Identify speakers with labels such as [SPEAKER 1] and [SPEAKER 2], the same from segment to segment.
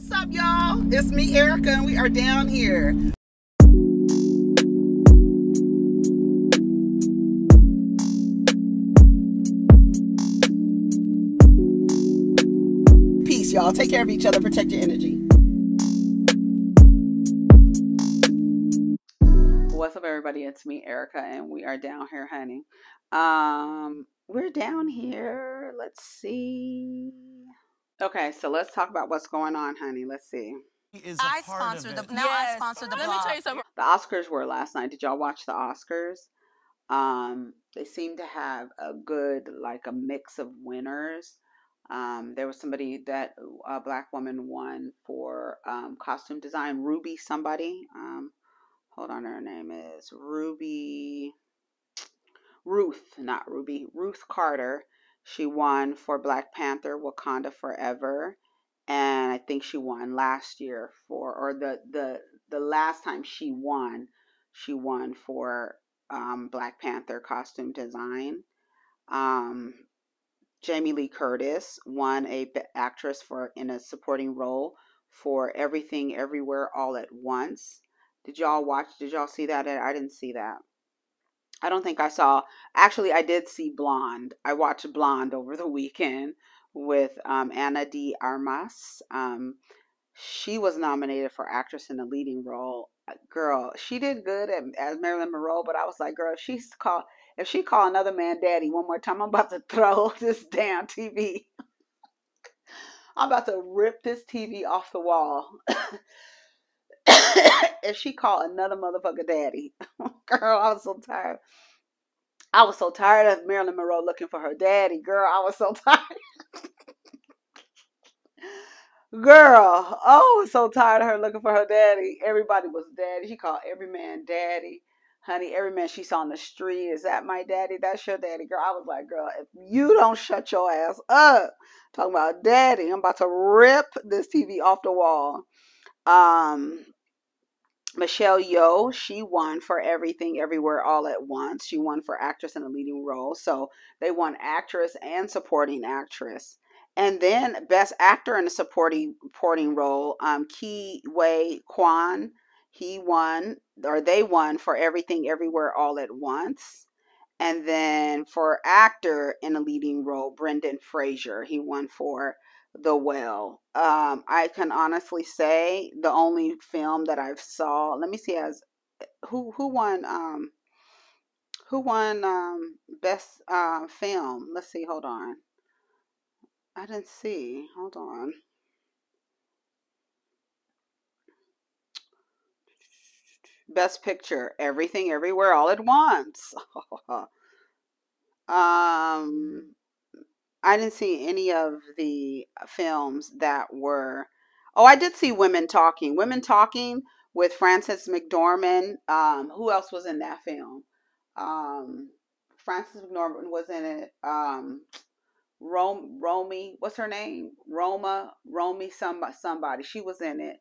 [SPEAKER 1] What's up, y'all? It's me, Erika, and we are down here. Peace, y'all. Take care of each other. Protect your energy.
[SPEAKER 2] What's up, everybody? It's me, Erika, and we are down here, honey. We're down here. Let's see. Okay, so let's talk about what's going on, honey. Let's see.
[SPEAKER 3] I sponsor the blog.
[SPEAKER 4] Let me tell you something.
[SPEAKER 2] The Oscars were last night. Did y'all watch the Oscars? They seem to have a good, like a mix of winners. There was somebody that a black woman won for costume design. Ruby somebody. Hold on, her name is Ruth Carter. She won for Black Panther, Wakanda Forever, and I think she won last year or the last time she won for Black Panther costume design. Jamie Lee Curtis won a actress in a supporting role for Everything Everywhere All at Once. Did y'all see that? I didn't see that. I don't think I saw. Actually, I did see Blonde. I watched Blonde over the weekend with Ana de Armas. She was nominated for actress in a leading role. Girl, she did good as Marilyn Monroe, but I was like, girl, if she call another man daddy one more time, I'm about to throw this damn TV. I'm about to rip this TV off the wall. If she called another motherfucker daddy. Girl, I was so tired. I was so tired of Marilyn Monroe looking for her daddy. Girl, I was so tired. Girl, I was so tired of her looking for her daddy. Everybody was daddy. She called every man daddy. Honey, every man she saw on the street, is that my daddy? That's your daddy. Girl, I was like, girl, if you don't shut your ass up talking about daddy, I'm about to rip this TV off the wall. Michelle Yeoh, she won for Everything Everywhere All at Once. She won for actress in a leading role. So they won actress and supporting actress. And then best actor in a supporting role, Ki Wei Kwan, they won for Everything Everywhere All at Once. And then for actor in a leading role, Brendan Fraser, he won for The Well. I can honestly say the only film that I've saw. Let me see, who won best film. Let's see. Hold on. I didn't see. Hold on. Best Picture, Everything Everywhere All at Once. I didn't see any of the films that were. Oh, I did see Women Talking. Women Talking with Frances McDormand. Who else was in that film? Frances McDormand was in it. Romy, what's her name? Romy, somebody. She was in it.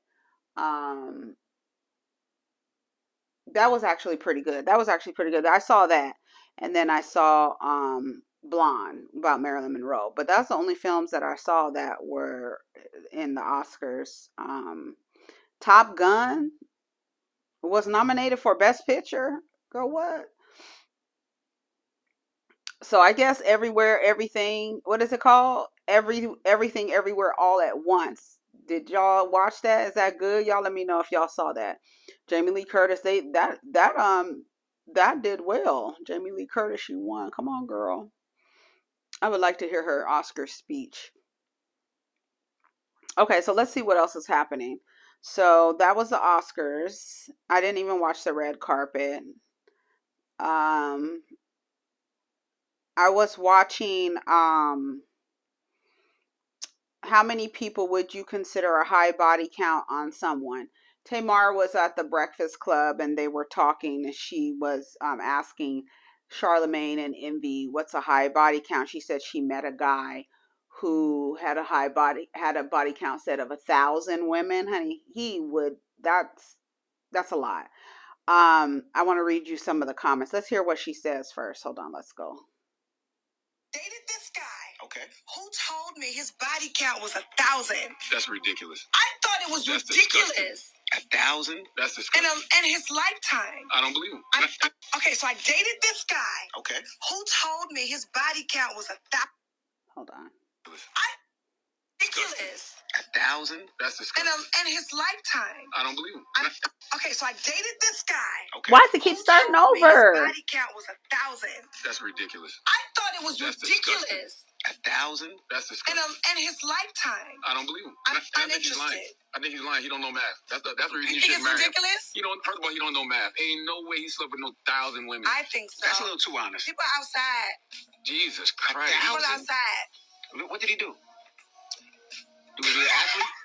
[SPEAKER 2] That was actually pretty good. I saw that, and then I saw Blonde about Marilyn Monroe. But that's the only films that I saw that were in the Oscars. Top Gun was nominated for Best Picture. Girl, what? So I guess everything. What is it called? Everything, everywhere, all at once. Did y'all watch that? Is that good? Y'all let me know if y'all saw that. Jamie Lee Curtis, that did well. Jamie Lee Curtis, she won. Come on, girl. I would like to hear her Oscar speech. Okay, so let's see what else is happening. So that was the Oscars. I didn't even watch the red carpet. I was watching how many people would you consider a high body count on someone? Tamar was at the Breakfast Club and they were talking, and she was asking Charlemagne and Envy, what's a high body count? She said she met a guy who had a body count set of 1,000 women. Honey, that's a lot. I want to read you some of the comments. Let's hear what she says first. Hold on, let's go.
[SPEAKER 5] Dated this guy.
[SPEAKER 6] Okay.
[SPEAKER 5] Who told me his body count was 1,000?
[SPEAKER 6] That's ridiculous.
[SPEAKER 5] I thought it was ridiculous.
[SPEAKER 4] 1,000? That's disgusting.
[SPEAKER 5] In his lifetime.
[SPEAKER 4] I don't believe him.
[SPEAKER 5] Okay, so I dated this guy.
[SPEAKER 4] Okay.
[SPEAKER 5] Who told me his body count was 1,000?
[SPEAKER 2] Hold on.
[SPEAKER 5] Ridiculous.
[SPEAKER 4] 1,000? That's disgusting.
[SPEAKER 5] In his lifetime.
[SPEAKER 4] I don't believe him.
[SPEAKER 5] Okay, so I dated this guy.
[SPEAKER 4] Okay.
[SPEAKER 2] Why does it keep starting over?
[SPEAKER 5] His body count was 1,000.
[SPEAKER 4] That's ridiculous.
[SPEAKER 5] I thought it was
[SPEAKER 4] That's
[SPEAKER 5] ridiculous.
[SPEAKER 4] 1,000? That's disgusting.
[SPEAKER 5] In his lifetime.
[SPEAKER 4] I don't believe him.
[SPEAKER 5] I'm
[SPEAKER 4] I think he's lying.
[SPEAKER 5] uninterested.
[SPEAKER 4] I think he's lying. He don't know math. That's the reason
[SPEAKER 5] You
[SPEAKER 4] you
[SPEAKER 5] think
[SPEAKER 4] should
[SPEAKER 5] it's
[SPEAKER 4] marry him.
[SPEAKER 5] ridiculous?
[SPEAKER 4] First of all, he don't know math. Ain't no way he slept with no 1,000 women.
[SPEAKER 5] I think so.
[SPEAKER 4] That's a little too honest.
[SPEAKER 5] People outside.
[SPEAKER 4] Jesus Christ.
[SPEAKER 5] People outside.
[SPEAKER 4] What did he do? Was he an athlete?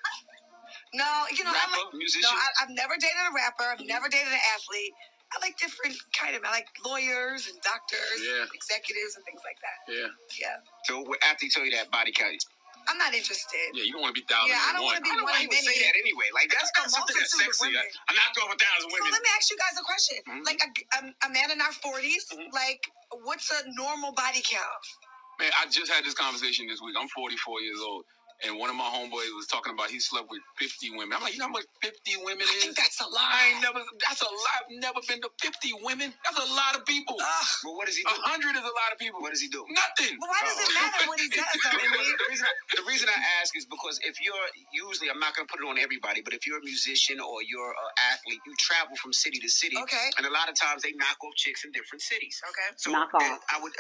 [SPEAKER 5] No,
[SPEAKER 4] Rapper, musician?
[SPEAKER 5] No, I've never dated a rapper. I've never dated an athlete. I like different kind of. I like lawyers and doctors, executives and things like that.
[SPEAKER 4] Yeah. So after he told you that body count,
[SPEAKER 5] I'm not interested.
[SPEAKER 4] Yeah, you don't want to be 1,000.
[SPEAKER 5] Yeah, I don't want to be one of many.
[SPEAKER 4] Say that anyway. Like that's not something that's sexy. I'm not going with 1,000 women.
[SPEAKER 5] So let me ask you guys a question. Like a man in our 40s, like what's a normal body count?
[SPEAKER 4] Man, I just had this conversation this week. I'm 44 years old. And one of my homeboys was talking about he slept with 50 women. I'm like, you know how much 50 women is?
[SPEAKER 5] I think that's a lie.
[SPEAKER 4] That's a lot. I've never been to 50 women. That's a lot of people.
[SPEAKER 5] But
[SPEAKER 4] what does he do? 100 is a lot of people. What does he do? Nothing.
[SPEAKER 5] But why does it matter what he does?
[SPEAKER 4] The reason I ask is because if you're, usually, I'm not going to put it on everybody, but if you're a musician or you're an athlete, you travel from city to city.
[SPEAKER 5] Okay.
[SPEAKER 4] And a lot of times they knock off chicks in different cities.
[SPEAKER 5] Okay.
[SPEAKER 4] So
[SPEAKER 2] knock off.
[SPEAKER 4] I would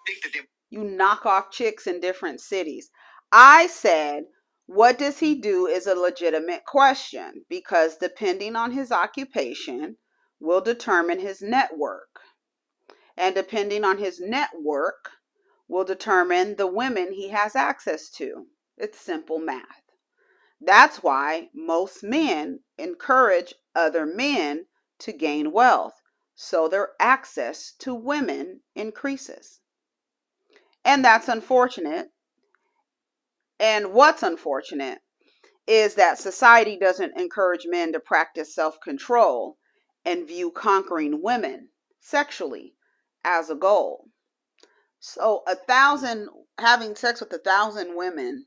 [SPEAKER 4] think that they...
[SPEAKER 2] You knock off chicks in different cities. I said, what does he do is a legitimate question because depending on his occupation will determine his network. And depending on his network will determine the women he has access to. It's simple math. That's why most men encourage other men to gain wealth, so their access to women increases. And that's unfortunate. And what's unfortunate is that society doesn't encourage men to practice self-control and view conquering women sexually as a goal. So having sex with 1,000 women,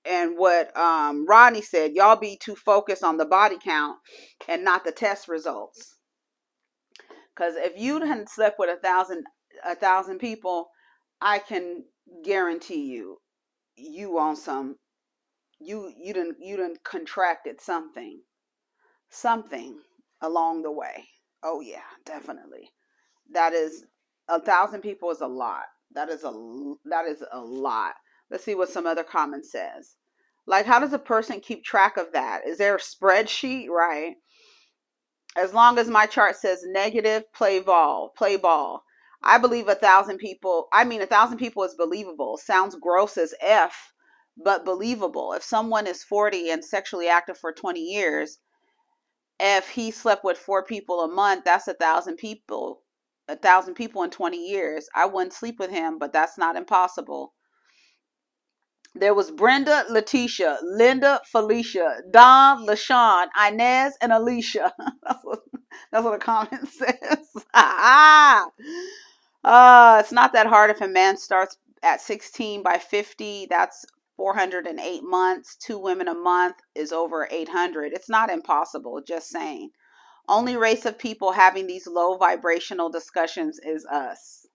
[SPEAKER 2] and what Rodney said, y'all be too focused on the body count and not the test results. Because if you hadn't slept with 1,000 people, I can guarantee you on some, you done contracted something along the way. Oh yeah, definitely. That is 1,000 people is a lot. That is a lot. Let's see what some other comment says. Like, how does a person keep track of that? Is there a spreadsheet? Right. As long as my chart says negative, play ball. I believe 1,000 people. 1,000 people is believable. Sounds gross as F, but believable. If someone is 40 and sexually active for 20 years, if he slept with 4 people a month, that's 1,000 people. 1,000 people in 20 years. I wouldn't sleep with him, but that's not impossible. There was Brenda, Letitia, Linda, Felicia, Don, LaShawn, Inez, and Alicia. That's what the comment says. It's not that hard if a man starts at 16 by 50. That's 408 months. 2 women a month is over 800. It's not impossible, just saying. Only race of people having these low vibrational discussions is us.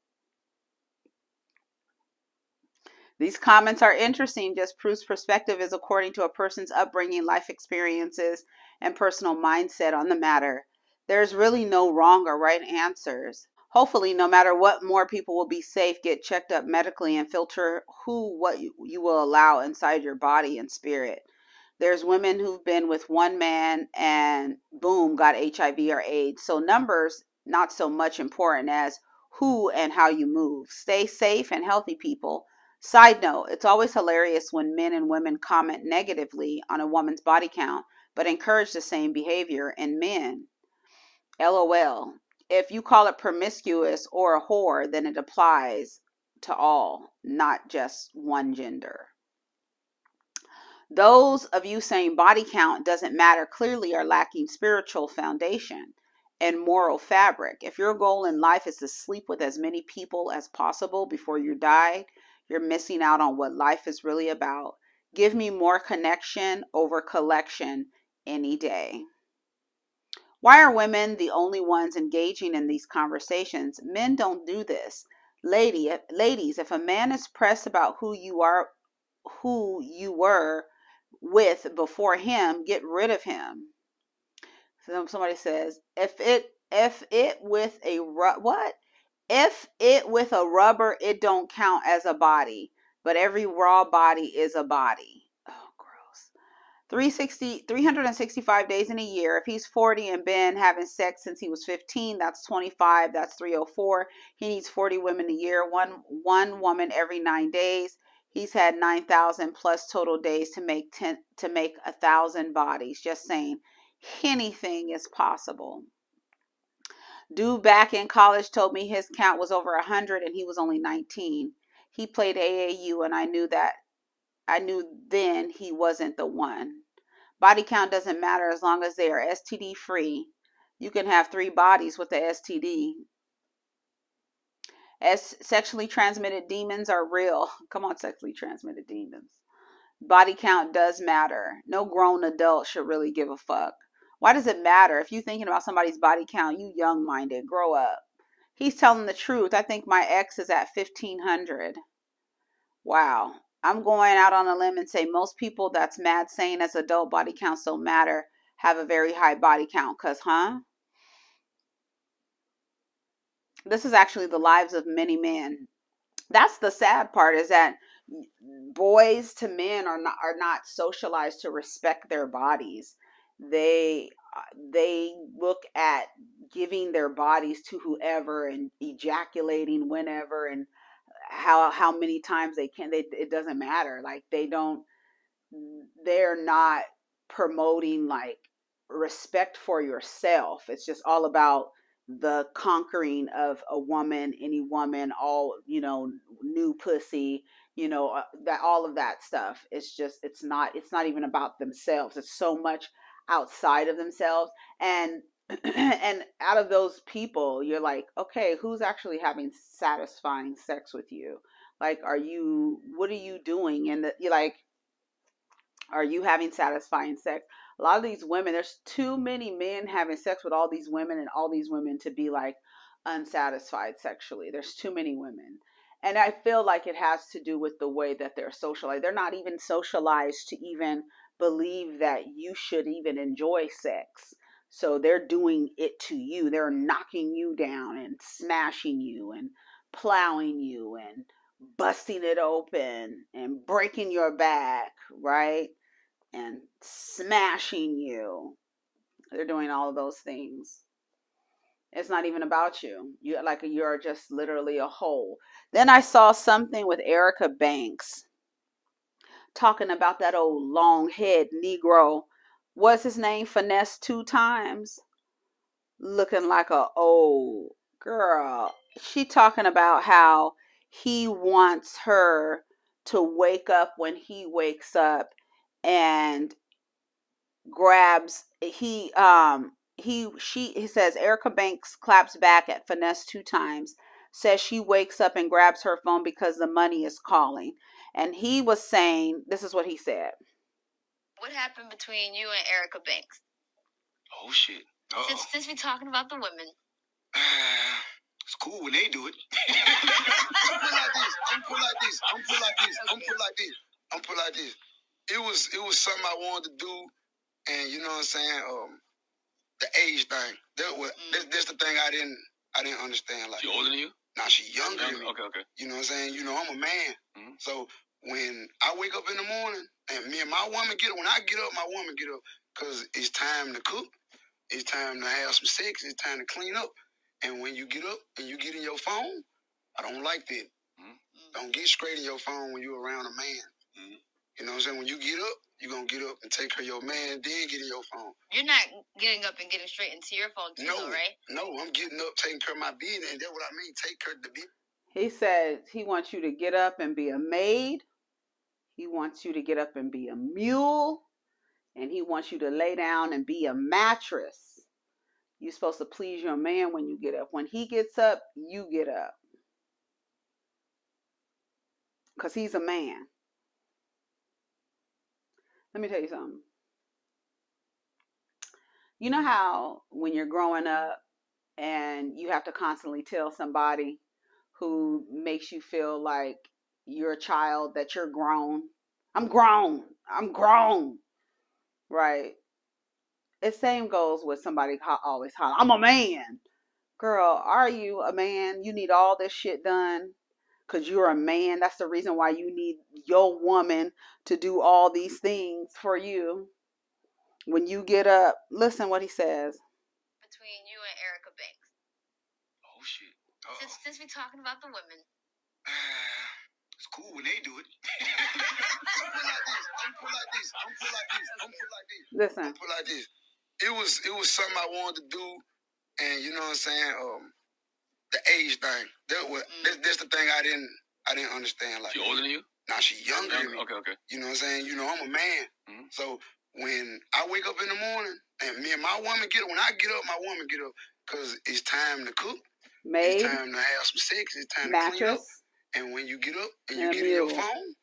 [SPEAKER 2] These comments are interesting, just proves perspective is according to a person's upbringing, life experiences, and personal mindset on the matter. There's really no wrong or right answers. Hopefully, no matter what, more people will be safe, get checked up medically, and filter what you will allow inside your body and spirit. There's women who've been with one man and boom, got HIV or AIDS. So numbers, not so much important as who and how you move. Stay safe and healthy, people. Side note, it's always hilarious when men and women comment negatively on a woman's body count, but encourage the same behavior in men. LOL. If you call it promiscuous or a whore, then it applies to all, not just one gender. Those of you saying body count doesn't matter clearly are lacking spiritual foundation and moral fabric. If your goal in life is to sleep with as many people as possible before you die, you're missing out on what life is really about. Give me more connection over collection any day. Why are women the only ones engaging in these conversations? Men don't do this. Ladies, if a man is pressed about who you were with before him, get rid of him. So somebody says, if it with a rubber, it don't count as a body, but every raw body is a body. Oh, gross. 365 days in a year. If he's 40 and been having sex since he was 15, that's 25. That's 304. He needs 40 women a year. One woman every 9 days. He's had 9,000 plus total days to make 1,000 bodies. Just saying, anything is possible. Dude back in college told me his count was over 100 and he was only 19. He played AAU and I knew then he wasn't the one. Body count doesn't matter as long as they are STD free. You can have 3 bodies with the STD. As sexually transmitted demons are real. Come on, sexually transmitted demons. Body count does matter. No grown adult should really give a fuck. Why does it matter? If you're thinking about somebody's body count, you young-minded. Grow up. He's telling the truth. I think my ex is at 1,500. Wow. I'm going out on a limb and say most people that's mad sane as adult body counts don't matter have a very high body count. This is actually the lives of many men. That's the sad part, is that boys to men are not socialized to respect their bodies. They look at giving their bodies to whoever and ejaculating whenever and how many times they can. It doesn't matter. Like they're not promoting like respect for yourself. It's just all about the conquering of a woman, any woman, all, new pussy, that all of that stuff. It's not even about themselves. It's so much outside of themselves. And and out of those people, you're like, okay, who's actually having satisfying sex with you? Like, what are you doing? And you're like, are you having satisfying sex? A lot of these women, there's too many men having sex with all these women and all these women to be like unsatisfied sexually. There's too many women. And I feel like it has to do with the way that they're socialized. They're not even socialized to even believe that you should even enjoy sex. So they're doing it to you. They're knocking you down and smashing you and plowing you and busting it open and breaking your back, right? And smashing you. They're doing all of those things. It's not even about you. You're just literally a hole. Then I saw something with Erika Banks talking about that old long head Negro. What's his name? Finesse 2 times. Looking like a old girl. She talking about how he wants her to wake up when he wakes up and grabs he says Erika Banks claps back at Finesse 2 times, says she wakes up and grabs her phone because the money is calling. And he was saying, this is what he said.
[SPEAKER 3] What happened between you and Erika Banks?
[SPEAKER 4] Oh shit.
[SPEAKER 3] Since we're talking about the women.
[SPEAKER 4] It's cool when they do it. I'm put like this. It was something I wanted to do, and you know what I'm saying? The age thing. That's the thing I didn't understand. Like, she older than you? Nah, she younger than me. Okay. You know what I'm saying? I'm a man. Mm-hmm. So when I wake up in the morning, and me and my woman get up, when I get up, my woman get up, because it's time to cook, it's time to have some sex, it's time to clean up. And when you get up and you get in your phone, I don't like that. Mm-hmm. Don't get straight in your phone when you're around a man. Mm-hmm. You know what I'm saying? When you get up, you're going to get up and take care of your man, then get in your phone.
[SPEAKER 3] You're not getting up and getting straight into your phone too, though, right?
[SPEAKER 4] No, I'm getting up, taking care of my business, and that's what I mean, take care of the business.
[SPEAKER 2] He said he wants you to get up and be a maid. He wants you to get up and be a mule. And he wants you to lay down and be a mattress. You're supposed to please your man when you get up. When he gets up, you get up. Because he's a man. Let me tell you something. You know how when you're growing up and you have to constantly tell somebody who makes you feel like you're a child that you're grown? I'm grown. I'm grown. Right? The same goes with somebody always holler, I'm a man. Girl, are you a man? You need all this shit done because you're a man. That's the reason why you need your woman to do all these things for you. When you get up, listen what he says.
[SPEAKER 3] Between you and Erika Banks.
[SPEAKER 4] Oh, shit.
[SPEAKER 3] Since we're talking about the women.
[SPEAKER 4] It's cool when they do it. I'm put like this.
[SPEAKER 2] Listen.
[SPEAKER 4] It was something I wanted to do, and you know what I'm saying? The age thing. That's the thing I didn't understand. Like, she older than you? Nah, she younger than me. Okay. You know what I'm saying? You know, I'm a man. Mm-hmm. So when I wake up in the morning, and me and my woman get up, when I get up, my woman get up, because it's time to cook. It's time to have some sex. It's time to clean up. And when you get up and you get in your phone,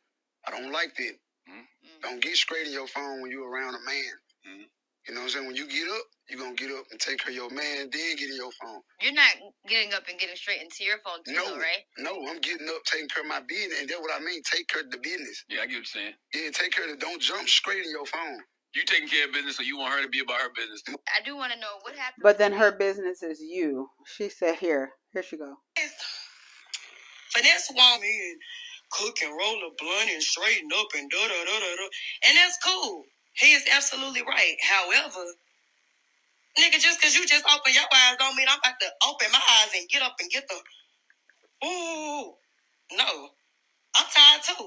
[SPEAKER 4] I don't like that. Mm-hmm. Don't get straight in your phone when you're around a man. Mm-hmm. You know what I'm saying? When you get up, you're going to get up and take care of your man and then get in your phone.
[SPEAKER 3] You're not getting up and getting straight into your phone too, though, right?
[SPEAKER 4] No, I'm getting up, taking care of my business. And that's what I mean. Take care of the business. Yeah, I get what you're saying. Yeah, take care of it. Don't jump straight in your phone. You taking care of business, so you want her to be about her business too.
[SPEAKER 3] I do want to know what happened.
[SPEAKER 2] But then her business is you. She said, here she go.
[SPEAKER 5] Finesse want me and cook and roll a blunt and straighten up and da-da-da-da-da. And that's cool. He is absolutely right. However, nigga, just because you just open your eyes don't mean I'm about to open my eyes and get up and get the... Ooh. No. I'm tired too.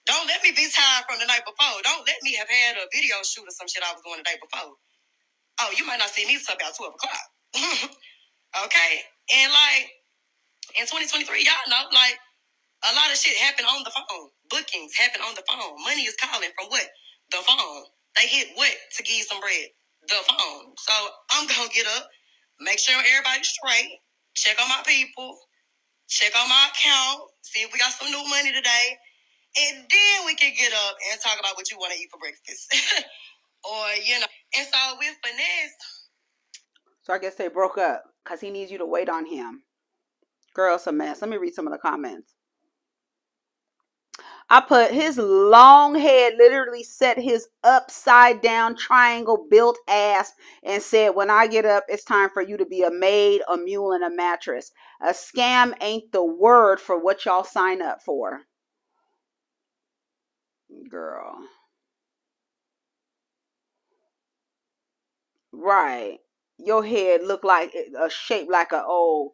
[SPEAKER 5] Don't let me be tired from the night before. Don't let me have had a video shoot or some shit I was doing the day before. Oh, you might not see me till about 12 o'clock. Okay? And like, in 2023, y'all know, like, a lot of shit happen on the phone. Bookings happen on the phone. Money is calling from what? The phone. They hit what to give you some bread? The phone. So I'm going to get up, make sure everybody's straight, check on my people, check on my account, see if we got some new money today, and then we can get up and talk about what you want to eat for breakfast. Or, you know. And so with Finesse.
[SPEAKER 2] So I guess they broke up because he needs you to wait on him. Girl, it's a mess. Let me read some of the comments. I put his long head literally set his upside down triangle built ass and said, when I get up, it's time for you to be a maid, a mule, and a mattress. A scam ain't the word for what y'all sign up for. Girl. Right. Your head look like a shape like a old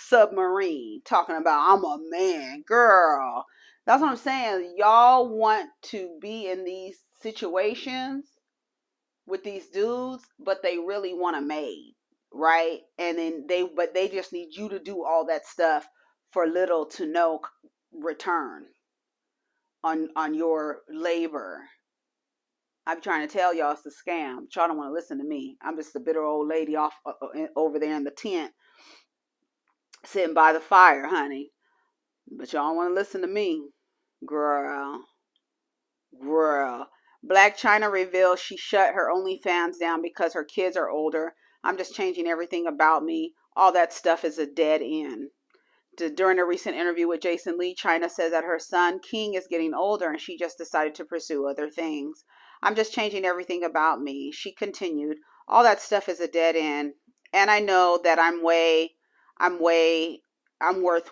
[SPEAKER 2] submarine talking about I'm a man. Girl, that's what I'm saying. Y'all want to be in these situations with these dudes, but they really want a maid, right? And then they just need you to do all that stuff for little to no return on your labor. I'm trying to tell y'all it's a scam. Y'all don't want to listen to me. I'm just a bitter old lady off over there in the tent, sitting by the fire, honey. But y'all want to listen to me, girl. Black China reveals she shut her OnlyFans down because her kids are older. I'm just changing everything about me. All that stuff is a dead end. During a recent interview with Jason Lee, China says that her son King is getting older and she just decided to pursue other things. I'm just changing everything about me. She continued, all that stuff is a dead end. And I know that I'm worth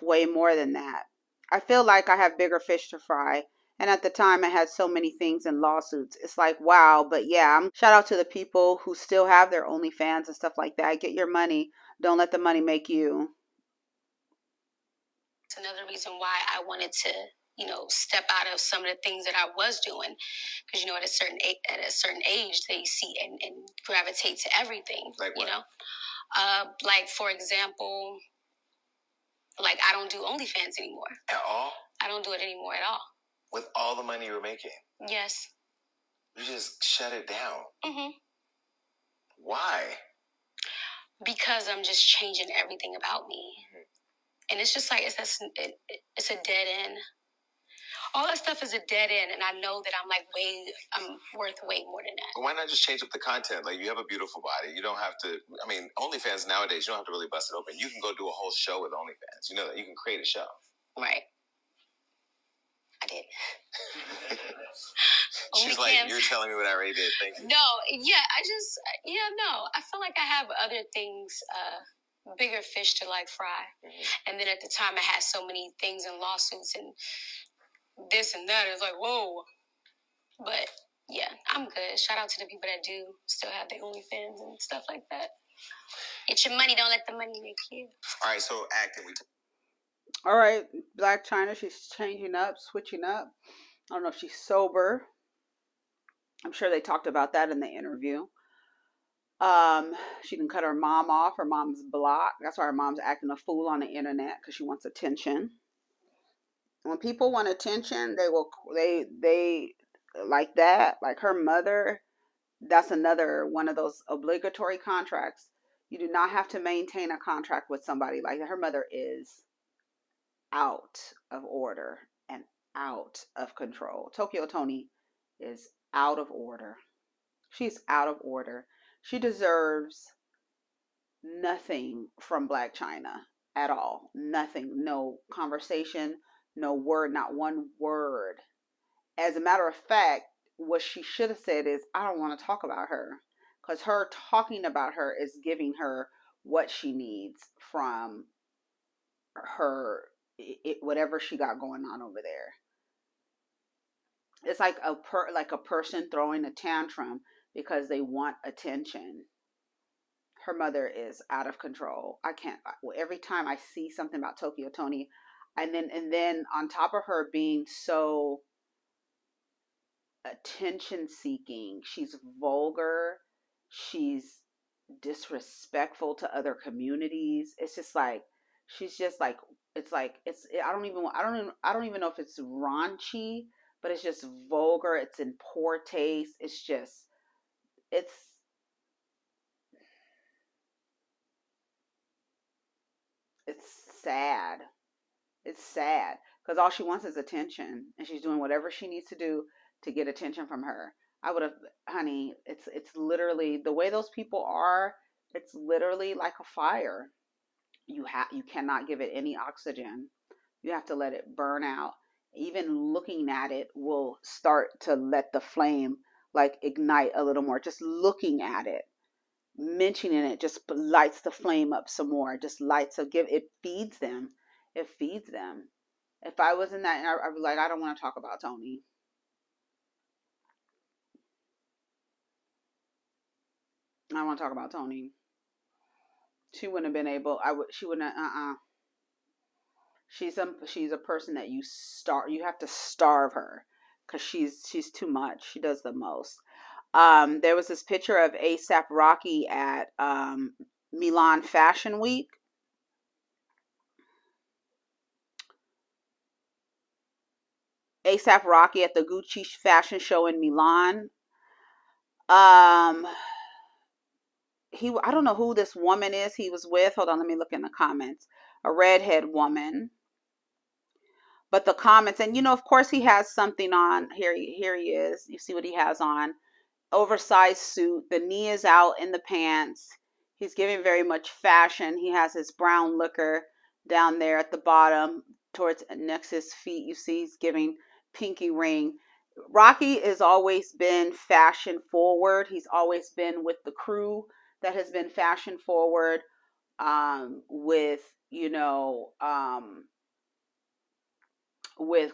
[SPEAKER 2] way more than that. I feel like I have bigger fish to fry. And at the time I had so many things in lawsuits. It's like, wow. But yeah, shout out to the people who still have their OnlyFans and stuff like that. Get your money. Don't let the money make you.
[SPEAKER 3] It's another reason why I wanted to, step out of some of the things that I was doing, because at a certain age they see and gravitate to everything. Like what? Like for example, like I don't do OnlyFans anymore
[SPEAKER 6] at all.
[SPEAKER 3] I don't do it anymore at all.
[SPEAKER 6] With all the money you were making?
[SPEAKER 3] Yes.
[SPEAKER 6] You just shut it down.
[SPEAKER 3] Mm-hmm.
[SPEAKER 6] Why?
[SPEAKER 3] Because I'm just changing everything about me. Mm-hmm. And it's just like, it's a dead end. All that stuff is a dead end, and I know that I'm worth way more than that.
[SPEAKER 6] But why not just change up the content? Like, you have a beautiful body. You don't have to, I mean, OnlyFans nowadays, you don't have to really bust it open. You can go do a whole show with OnlyFans. You know that you can create a show.
[SPEAKER 3] Right. I did.
[SPEAKER 6] She's like, you're telling me what I already did. Thank you.
[SPEAKER 3] No, yeah, I feel like I have other things, bigger fish to like fry. And then at the time I had so many things and lawsuits and this and that. It's like, whoa. But yeah, I'm good. Shout out to the people that do still have their OnlyFans and stuff like that. It's your money. Don't let the money make you.
[SPEAKER 6] All right, so acting.
[SPEAKER 2] All right, Blac Chyna, she's changing up, switching up. I don't know if she's sober. I'm sure they talked about that in the interview. She can cut her mom off. Her mom's blocked. That's why her mom's acting a fool on the internet, because she wants attention. When people want attention, they like that. Like her mother, that's another one of those obligatory contracts. You do not have to maintain a contract with somebody like that. Her mother is out of order and out of control. Tokyo Toni is out of order. She's out of order. She deserves nothing from Blac Chyna at all. Nothing. No conversation, no word, not one word. As a matter of fact, what she should have said is, I don't want to talk about her. Because her talking about her is giving her what she needs from her, whatever she got going on over there. It's like a person throwing a tantrum because they want attention. Her mother is out of control. I can't. Every time I see something about Tokyo Toni, and then on top of her being so attention seeking, she's vulgar. She's disrespectful to other communities. It's just like she's just like I don't even know if it's raunchy, but it's just vulgar. It's in poor taste. It's sad. It's sad because all she wants is attention, and she's doing whatever she needs to do to get attention from her. I would have, honey, it's literally the way those people are. It's literally like a fire. You cannot give it any oxygen. You have to let it burn out. Even looking at it will start to let the flame like ignite a little more. Just looking at it, mentioning it, just lights the flame up some more. Just lights it feeds them. It feeds them. If I was in that, I'd be like, I don't want to talk about Toni. I don't want to talk about Toni. She wouldn't have been able. She wouldn't. She's a person that you have to starve her because she's too much. She does the most. There was this picture of A$AP Rocky at Milan Fashion Week. A$AP Rocky at the Gucci fashion show in Milan. I don't know who this woman is he was with. Hold on, let me look in the comments. A redhead woman. But the comments, and of course he has something on. Here he is. You see what he has on. Oversized suit. The knee is out in the pants. He's giving very much fashion. He has his brown liquor down there at the bottom towards next to his feet. You see he's giving pinky ring. Rocky has always been fashion forward. He's always been with the crew that has been fashion forward, with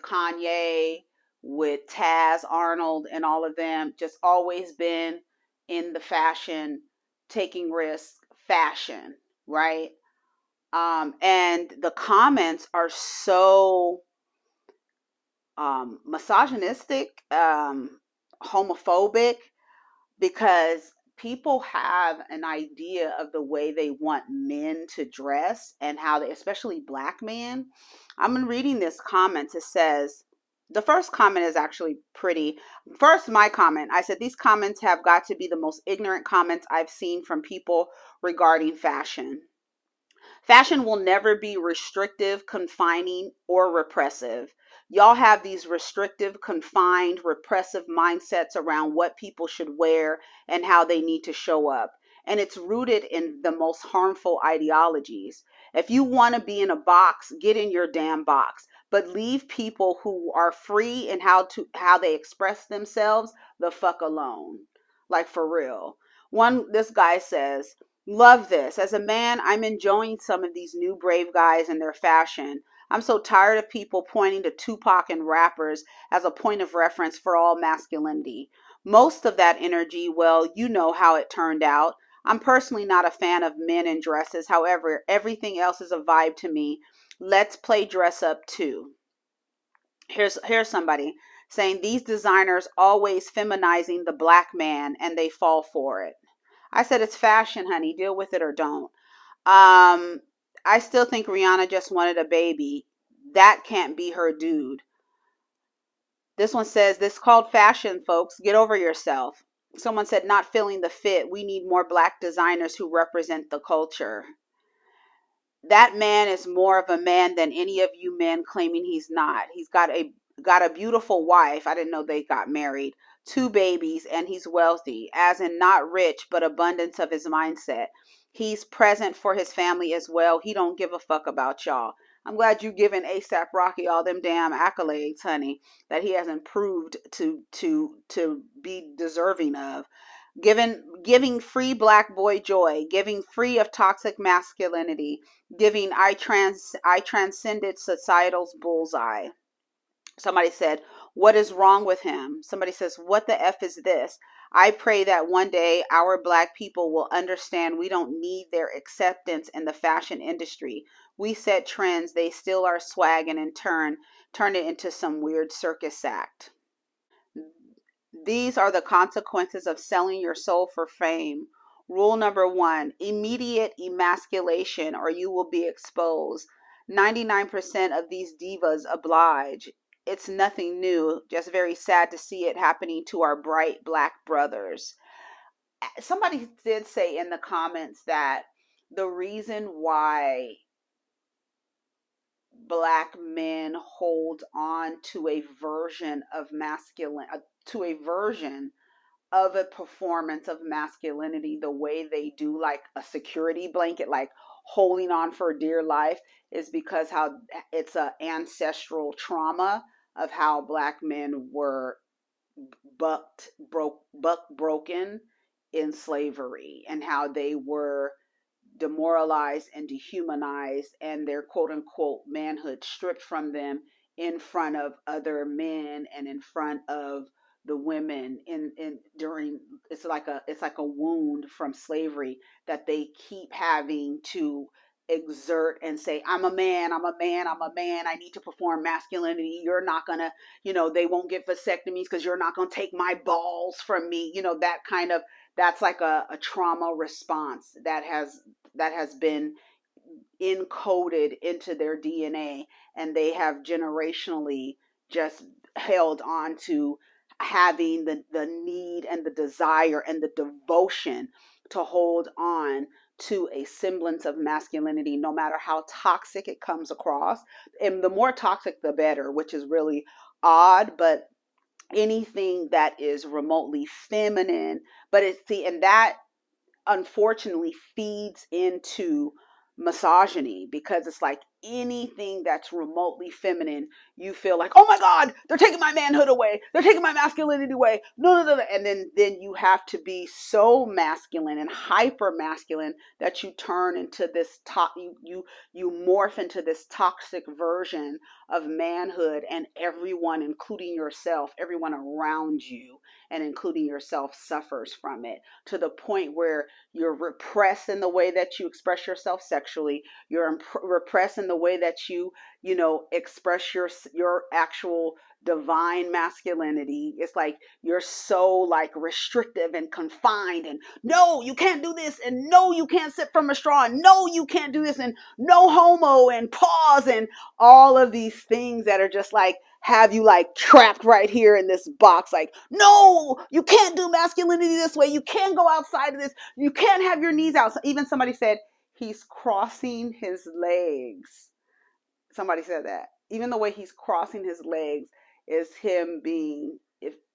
[SPEAKER 2] Kanye, with Taz Arnold and all of them. Just always been in the fashion, taking risks, fashion, right? And the comments are so misogynistic, homophobic, because people have an idea of the way they want men to dress and how they, especially black men. I'm reading this comment. It says, the first comment is actually pretty. First, my comment, I said, these comments have got to be the most ignorant comments I've seen from people regarding fashion. Fashion will never be restrictive, confining, or repressive. y'all have these restrictive, confined, repressive mindsets around what people should wear and how they need to show up. And it's rooted in the most harmful ideologies. If you want to be in a box, get in your damn box. But leave people who are free in how they express themselves the fuck alone. Like, for real. This guy says, love this. As a man, I'm enjoying some of these new brave guys and their fashion. I'm so tired of people pointing to Tupac and rappers as a point of reference for all masculinity. Most of that energy, well, you know how it turned out. I'm personally not a fan of men in dresses. However, everything else is a vibe to me. Let's play dress up too. Here's somebody saying these designers always feminizing the black man and they fall for it. I said it's fashion, honey. Deal with it or don't. I still think Rihanna just wanted a baby. That can't be her dude. This one says, this called fashion, folks. Get over yourself. Someone said, not feeling the fit. We need more black designers who represent the culture. That man is more of a man than any of you men claiming he's not. He's got a beautiful wife. I didn't know they got married. 2 babies, and he's wealthy, as in not rich, but abundance of his mindset. He's present for his family as well. He don't give a fuck about y'all. I'm glad you giving A$AP Rocky all them damn accolades, honey, that he hasn't proved to be deserving of. Giving free black boy joy, giving free of toxic masculinity, giving I transcended societal's bullseye. Somebody said, what is wrong with him? Somebody says, what the F is this? I pray that one day our black people will understand we don't need their acceptance in the fashion industry. We set trends, they still are swagging and turn it into some weird circus act. These are the consequences of selling your soul for fame. Rule number 1, immediate emasculation or you will be exposed. 99% of these divas oblige. It's nothing new, just very sad to see it happening to our bright black brothers. Somebody did say in the comments that the reason why black men hold on to a version of of a performance of masculinity the way they do, like a security blanket, like holding on for dear life, is because how it's an ancestral trauma of how black men were broken in slavery and how they were demoralized and dehumanized and their quote unquote manhood stripped from them in front of other men and in front of the women during it's like a wound from slavery that they keep having to exert and say, I'm a man, I need to perform masculinity. You're not gonna, they won't get vasectomies because you're not gonna take my balls from me. That's like a trauma response that has been encoded into their DNA, and they have generationally just held on to having the need and the desire and the devotion to hold on to a semblance of masculinity, no matter how toxic it comes across. And the more toxic, the better, which is really odd, but anything that is remotely feminine, and that unfortunately feeds into misogyny, because it's like anything that's remotely feminine, you feel like, oh my God, they're taking my manhood away, they're taking my masculinity away, no. And then you have to be so masculine and hyper masculine that you turn into this you morph into this toxic version of manhood, and everyone, including yourself, everyone around you and including yourself, suffers from it, to the point where you're repressed in the way that you express yourself sexually. You're repressed in the way that you express your actual divine masculinity. It's like you're so like restrictive and confined, and no, you can't do this, and no, you can't sip from a straw, and no, you can't do this, and no homo, and pause, and all of these things that are just like have you like trapped right here in this box. Like, no, you can't do masculinity this way. You can't go outside of this. You can't have your knees out. Even somebody said he's crossing his legs. Somebody said that. even the way he's crossing his legs is him being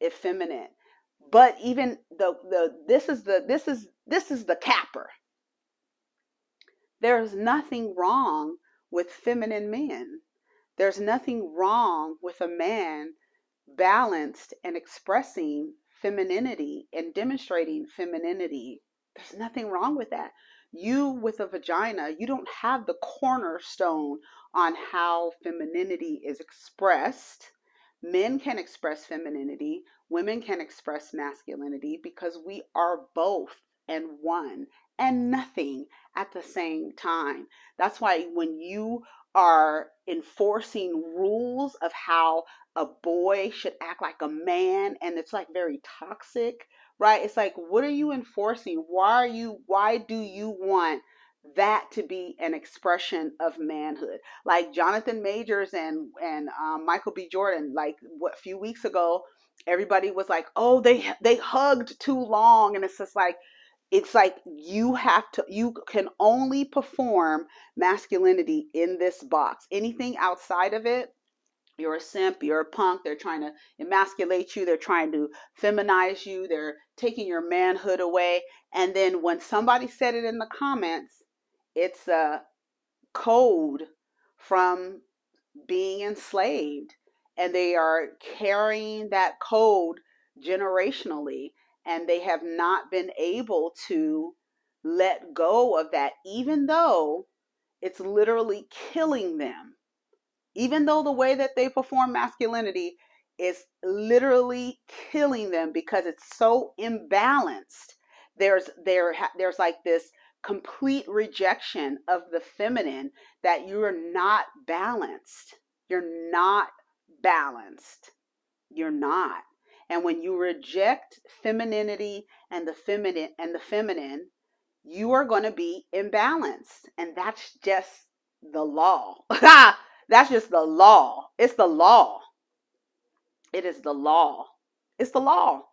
[SPEAKER 2] effeminate. But even this is the capper. There's nothing wrong with feminine men. There's nothing wrong with a man balanced and expressing femininity and demonstrating femininity. There's nothing wrong with that. You with a vagina, you don't have the cornerstone on how femininity is expressed. Men can express femininity, women can express masculinity, because we are both and one and nothing at the same time. That's why when you are enforcing rules of how a boy should act like a man, and it's like very toxic, right? It's like, what are you enforcing? Why do you want that to be an expression of manhood? Like Jonathan Majors and Michael B. Jordan, like a few weeks ago, everybody was like, oh, they hugged too long. And it's just like, you can only perform masculinity in this box. Anything outside of it, you're a simp, you're a punk. They're trying to emasculate you. They're trying to feminize you. They're taking your manhood away. And then when somebody said it in the comments, it's a code from being enslaved. And they are carrying that code generationally. And they have not been able to let go of that, even though it's literally killing them. Even though the way that they perform masculinity is literally killing them because it's so imbalanced. There's like this complete rejection of the feminine, that you're not balanced. You're not balanced. You're not. And when you reject femininity and the feminine, you are going to be imbalanced. And that's just the law. That's just the law. It's the law. It is the law. It's the law.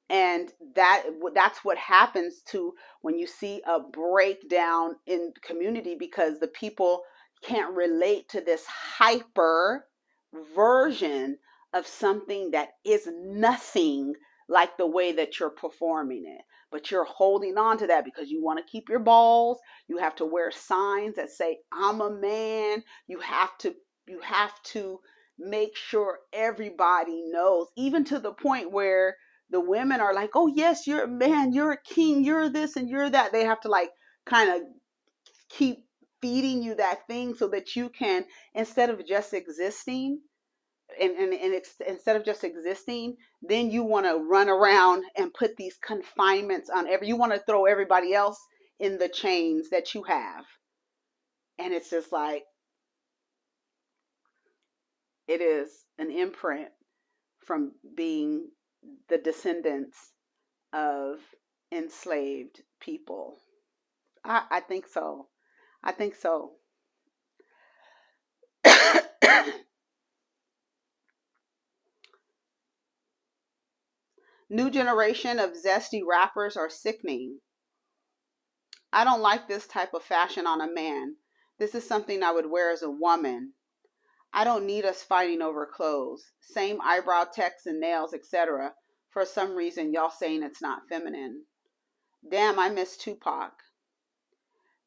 [SPEAKER 2] And that's what happens to when you see a breakdown in community, because the people can't relate to this hyper version of something that is nothing like the way that you're performing it. But you're holding on to that because you want to keep your balls. You have to wear signs that say, I'm a man. You have to make sure everybody knows, even to the point where the women are like, oh yes, you're a man, you're a king, you're this and you're that. They have to like kind of keep feeding you that thing so that you can, instead of just existing, instead of just existing, then you want to run around and put these confinements on you want to throw everybody else in the chains that you have. And it's just like, it is an imprint from being the descendants of enslaved people. I think so. I think so. New generation of zesty rappers are sickening. I don't like this type of fashion on a man. This is something I would wear as a woman. I don't need us fighting over clothes. Same eyebrow texts and nails, etc. For some reason, y'all saying it's not feminine. Damn, I miss Tupac.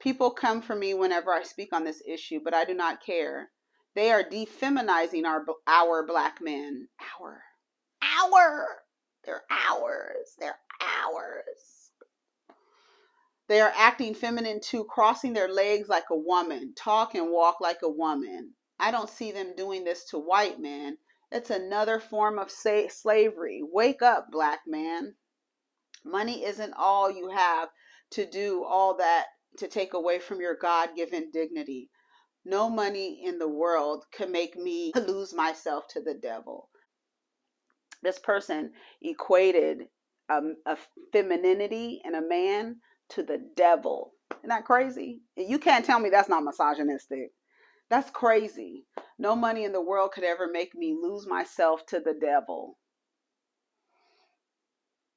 [SPEAKER 2] People come for me whenever I speak on this issue, but I do not care. They are defeminizing our black men. They're ours. They are acting feminine too, crossing their legs like a woman, talk and walk like a woman. I don't see them doing this to white men. It's another form of slavery. Wake up, black man. Money isn't all you have to do all that to take away from your God-given dignity. No money in the world can make me lose myself to the devil. This person equated a femininity in a man to the devil. Isn't that crazy? You can't tell me that's not misogynistic. That's crazy. No money in the world could ever make me lose myself to the devil.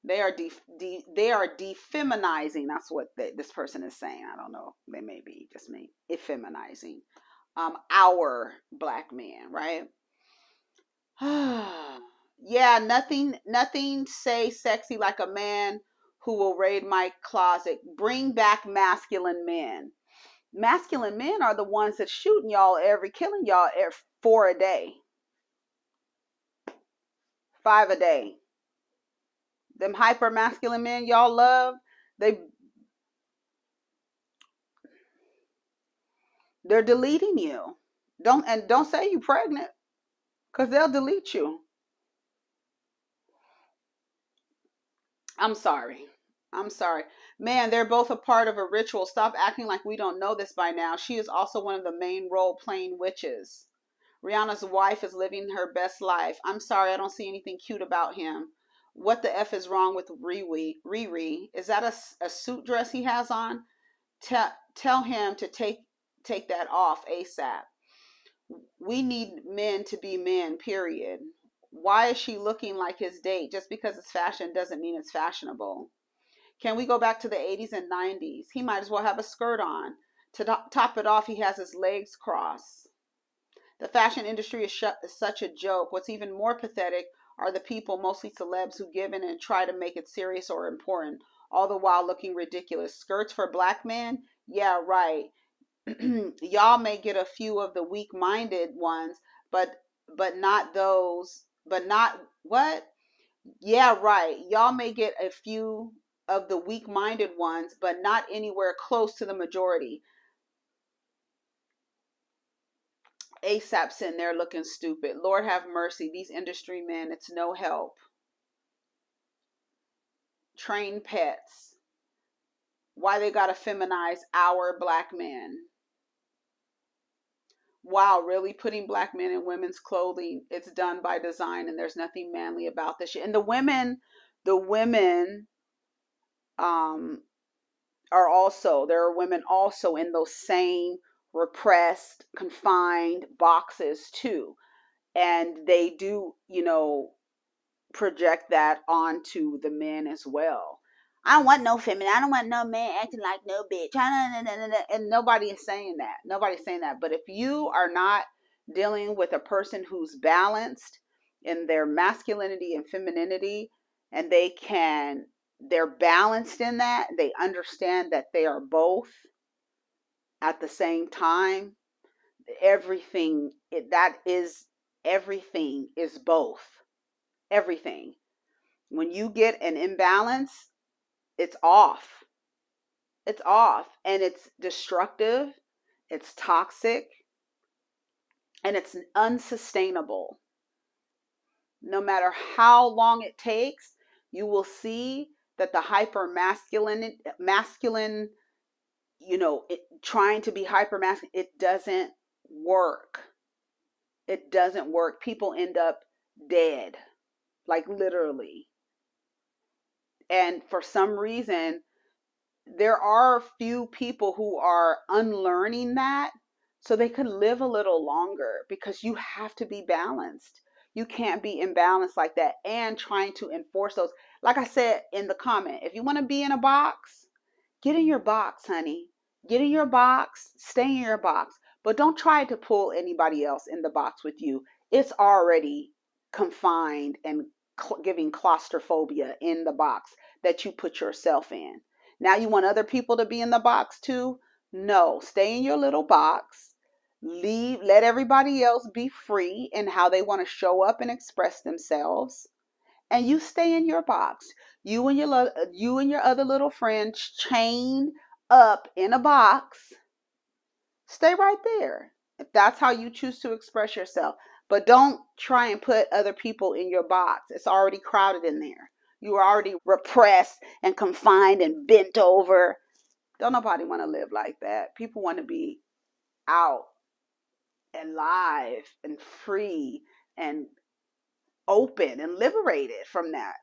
[SPEAKER 2] They are defeminizing. That's what this person is saying. I don't know. They may be just me. Effeminizing our black men, right? Yeah, nothing say sexy like a man who will raid my closet. Bring back masculine men. Masculine men are the ones that shooting y'all killing y'all 4 a day, 5 a day. Them hyper masculine men y'all love, they're deleting you. Don't say you pregnant, because they'll delete you. I'm sorry. Man, they're both a part of a ritual. Stop acting like we don't know this by now. She is also one of the main role-playing witches. Rihanna's wife is living her best life. I'm sorry, I don't see anything cute about him. What the F is wrong with Riri? Is that a suit dress he has on? Tell him to take that off ASAP. We need men to be men, period. Why is she looking like his date? Just because it's fashion doesn't mean it's fashionable. Can we go back to the 80s and 90s? He might as well have a skirt on. To top it off, he has his legs crossed. The fashion industry is such a joke. What's even more pathetic are the people, mostly celebs, who give in and try to make it serious or important, all the while looking ridiculous. Skirts for black men? Yeah, right. Y'all may get a few of the weak-minded ones, but not those. But not what? Yeah, right. Y'all may get a few of the weak-minded ones, but not anywhere close to the majority. ASAP's in there looking stupid. Lord have mercy. These industry men, it's no help. Train pets. Why they gotta feminize our black men? Wow, really? Putting black men in women's clothing? It's done by design, and there's nothing manly about this shit. And the women are also, there are women also in those same repressed, confined boxes too. And they do, project that onto the men as well. I don't want no feminine. I don't want no man acting like no bitch. And nobody is saying that. Nobody's saying that. But if you are not dealing with a person who's balanced in their masculinity and femininity, and they're balanced in that, they understand that they are both at the same time, everything is both. Everything. When you get an imbalance, it's off. It's off, and it's destructive, it's toxic, and it's unsustainable. No matter how long it takes, you will see that the hyper masculine, trying to be hyper masculine, it doesn't work. It doesn't work. People end up dead, like literally. And for some reason, there are few people who are unlearning that so they could live a little longer, because you have to be balanced. You can't be imbalanced like that and trying to enforce those. Like I said in the comment, if you want to be in a box, get in your box, honey. Get in your box, stay in your box. But don't try to pull anybody else in the box with you. It's already confined and giving claustrophobia in the box that you put yourself in. Now you want other people to be in the box too? No, stay in your little box. Let everybody else be free in how they want to show up and express themselves. And you stay in your box. You and your other little friends chained up in a box. Stay right there. If that's how you choose to express yourself. But don't try and put other people in your box. It's already crowded in there. You are already repressed and confined and bent over. Don't nobody want to live like that. People want to be out and live and free and open and liberated from that.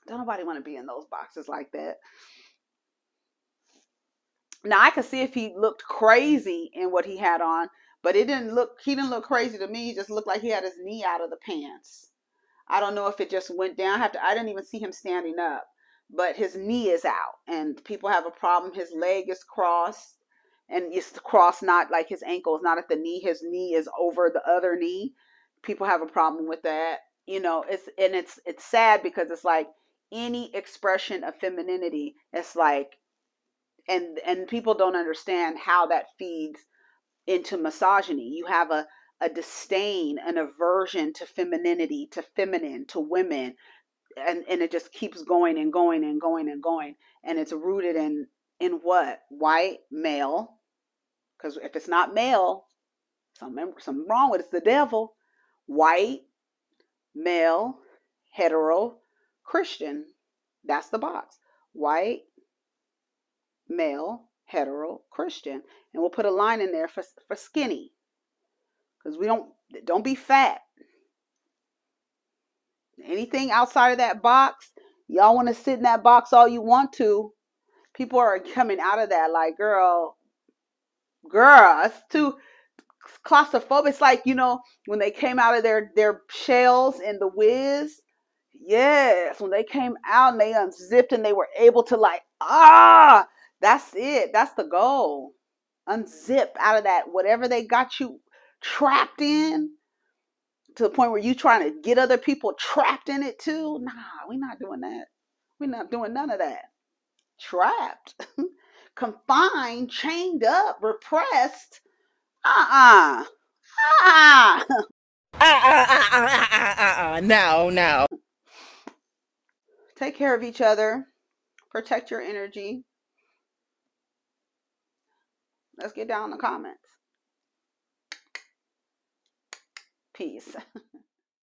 [SPEAKER 2] Don't nobody want to be in those boxes like that. Now I could see if he looked crazy in what he had on, but he didn't look crazy to me. He just looked like he had his knee out of the pants. I don't know if it just went down. I didn't even see him standing up, but his knee is out and people have a problem. His leg is crossed. and it's the cross, not like his ankle is not at the knee. His knee is over the other knee. People have a problem with that. You know, it's sad because it's like any expression of femininity, it's like, and people don't understand how that feeds into misogyny. You have a disdain, an aversion to femininity, to feminine, to women, and it just keeps going and going and going and going. And it's rooted in what? White, male. Because if it's not male, something wrong with it. It's the devil. White, male, hetero, Christian. That's the box. White, male, hetero, Christian. And we'll put a line in there for skinny. Because we don't be fat. Anything outside of that box, y'all want to sit in that box all you want to. People are coming out of that like, girl, it's too claustrophobic. It's like, you know, when they came out of their shells in The Wiz. Yes, when they came out and they unzipped and they were able to like, that's it. That's the goal. Unzip out of that, whatever they got you trapped in, to the point where you trying to get other people trapped in it too. Nah, we're not doing that. We're not doing none of that. Trapped, confined, chained up, repressed.
[SPEAKER 1] No.
[SPEAKER 2] Take care of each other. Protect your energy. Let's get down in the comments. Peace.